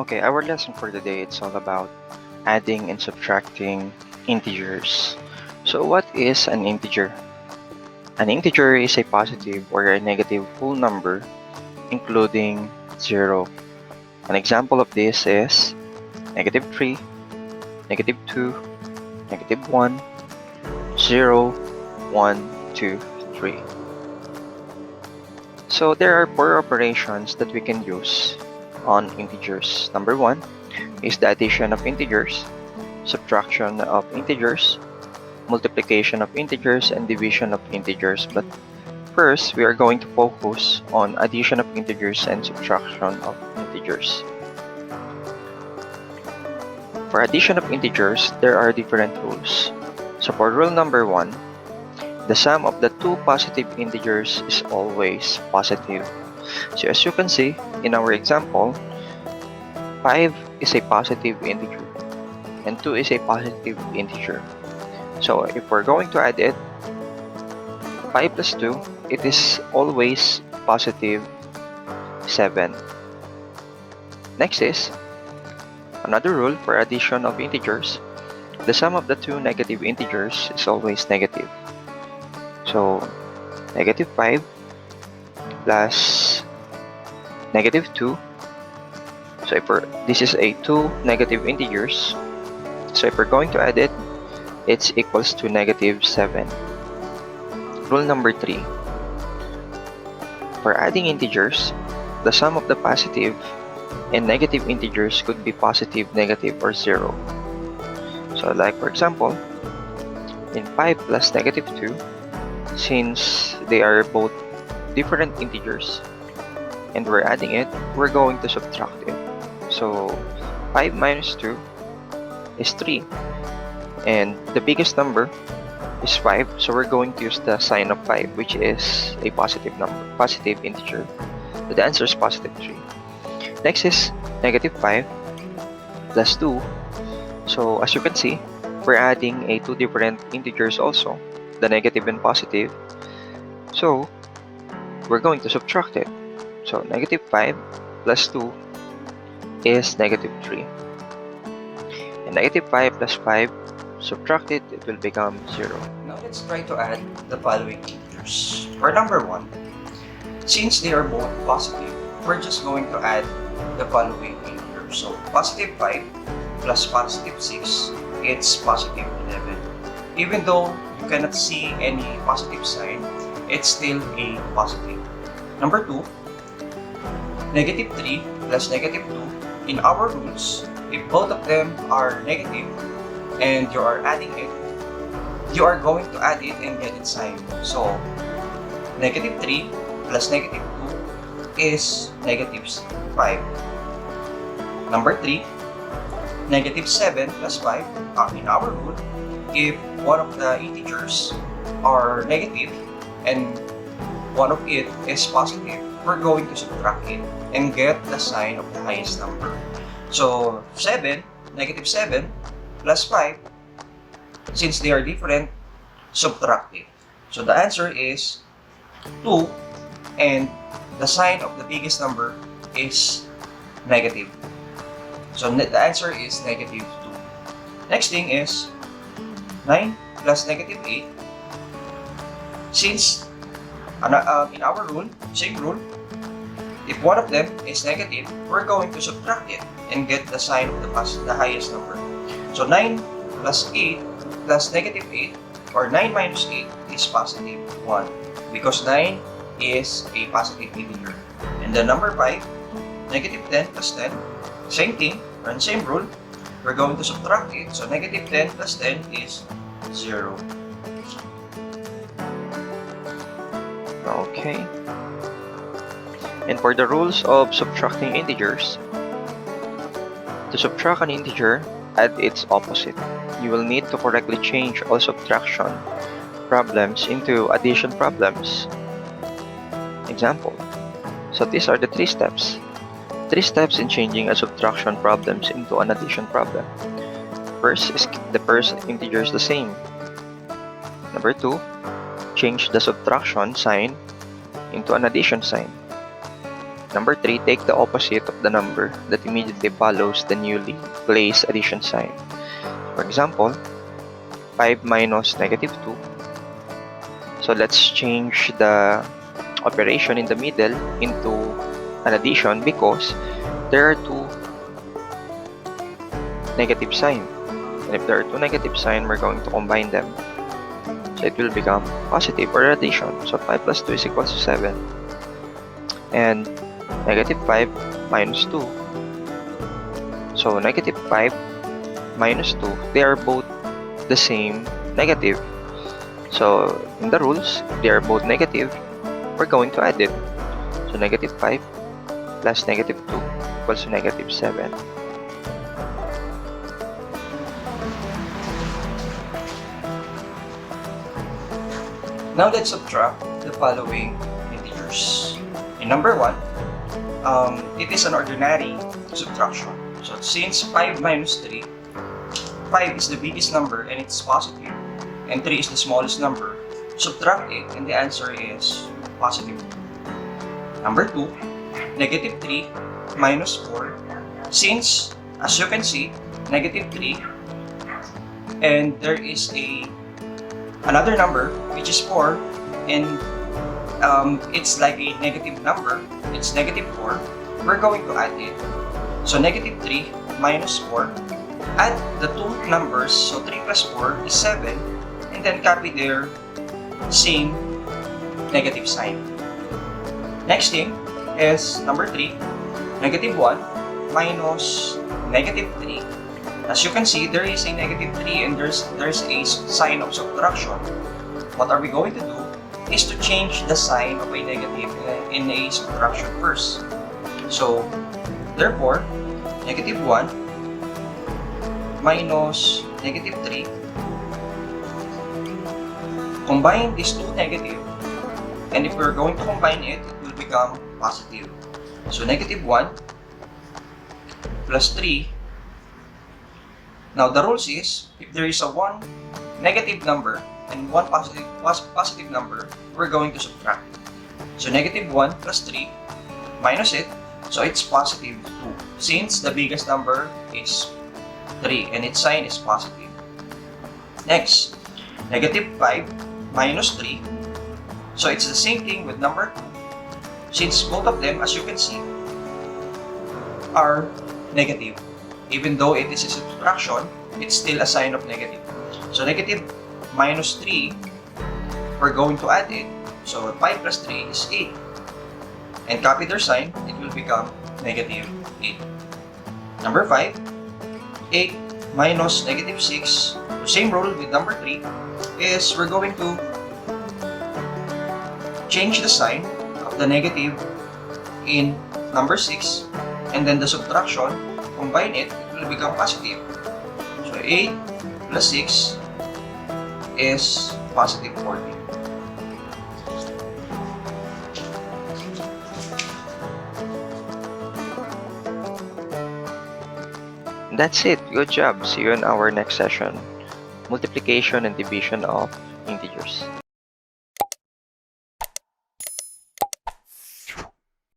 Okay, our lesson for today, it's all about adding and subtracting integers. So what is an integer? An integer is a positive or a negative whole number, including 0. An example of this is negative 3, negative 2, negative 1, 0, 1, 2, 3. So there are 4 operations that we can use on integers. Number 1 is the addition of integers, subtraction of integers, multiplication of integers, and division of integers. But first, we are going to focus on addition of integers and subtraction of integers. For addition of integers, there are different rules. So for rule number 1, the sum of the two positive integers is always positive. So as you can see in our example, 5 is a positive integer and 2 is a positive integer. So if we're going to add it, 5 plus 2, it is always positive 7. Next is another rule for addition of integers. The sum of the two negative integers is always negative. So negative 5 plus negative 2. So if this is a two negative integers, so if we're going to add it, it's equals to negative 7. Rule number 3. For adding integers, the sum of the positive and negative integers could be positive, negative, or 0. So like for example, in 5 plus negative 2, since they are both different integers and we're adding it, we're going to subtract it. So 5 minus 2 is 3, and the biggest number is 5, so we're going to use the sign of 5, which is a positive number, positive integer. So the answer is positive 3. Next is negative 5 plus 2. So as you can see, we're adding two different integers also, the negative and positive. So we're going to subtract it. So negative 5 plus 2 is negative 3. And negative 5 plus 5, subtract it, it will become 0. Now let's try to add the following integers. For number 1, since they are both positive, we're just going to add the following integers. So positive 5 plus positive 6, it's positive 11. Even though you cannot see any positive sign, it's still a positive. Number 2, negative 3 plus negative 2. In our rules, if both of them are negative and you are adding it, you are going to add it and get it signed. So negative 3 plus negative 2 is negative 5. Number 3, negative 7 plus 5. In our rule, if one of the integers are negative and one of it is positive, we're going to subtract it and get the sign of the highest number. So negative 7 plus 5, since they are different, subtract it. So the answer is 2, and the sign of the biggest number is negative. So the answer is negative 2. Next thing is 9 plus negative 8. Since in our rule, same rule, if one of them is negative, we're going to subtract it and get the sign of the highest number. So 9 plus 8 plus negative 8, or 9 minus 8, is positive 1, because 9 is a positive integer. And the number 5, negative 10 plus 10, same thing, and same rule, we're going to subtract it. So negative 10 plus 10 is 0. Okay. And for the rules of subtracting integers, to subtract an integer, add its opposite. You will need to correctly change all subtraction problems into addition problems. Example. So these are the 3 steps. 3 steps in changing a subtraction problems into an addition problem. First is the first integer is the same. Number 2, change the subtraction sign into an addition sign. Number 3, take the opposite of the number that immediately follows the newly placed addition sign. For example, 5 minus negative 2. So let's change the operation in the middle into an addition because there are two negative signs. And if there are two negative signs, we're going to combine them. So it will become positive or addition. So 5 plus 2 is equals to 7. And negative 5 minus 2. So negative 5 minus 2, they are both the same negative. So in the rules, they are both negative. We're going to add it. So negative 5 plus negative 2 equals to negative 7. Now let's subtract the following integers. In number 1, it is an ordinary subtraction. So since 5 minus 3, 5 is the biggest number and it's positive, and 3 is the smallest number, subtract it and the answer is positive 2. Number 2, negative 3 minus 4. Since, as you can see, negative 3 and there is another number which is 4 and it's like a negative number, it's negative 4, we're going to add it. So negative 3 minus 4, add the two numbers, so 3 plus 4 is 7, and then copy their same negative sign. Next thing is number 3, negative 1 minus negative 3. As you can see, there is a negative 3 and there's a sign of subtraction. What are we going to do is to change the sign of a negative in a subtraction first. So, therefore, negative 1 minus negative 3. Combine these two negative, and if we're going to combine it, it will become positive. So, negative 1 plus 3. Now, the rules is, if there is a one negative number and one positive number, we're going to subtract. So, negative 1 plus 3 minus it, so it's positive 2. Since the biggest number is 3 and its sign is positive. Next, negative 5 minus 3. So it's the same thing with number 2. Since both of them, as you can see, are negative. Even though it is a subtraction, it's still a sign of negative. So negative minus 3, we're going to add it. So 5 plus 3 is 8. And copy their sign, it will become negative 8. Number 5, 8 minus negative 6. The same rule with number 3 is we're going to change the sign of the negative in number 6, and then the subtraction, combine it, it will become positive. So 8 plus 6 is positive 14. That's it. Good job. See you in our next session. Multiplication and division of integers.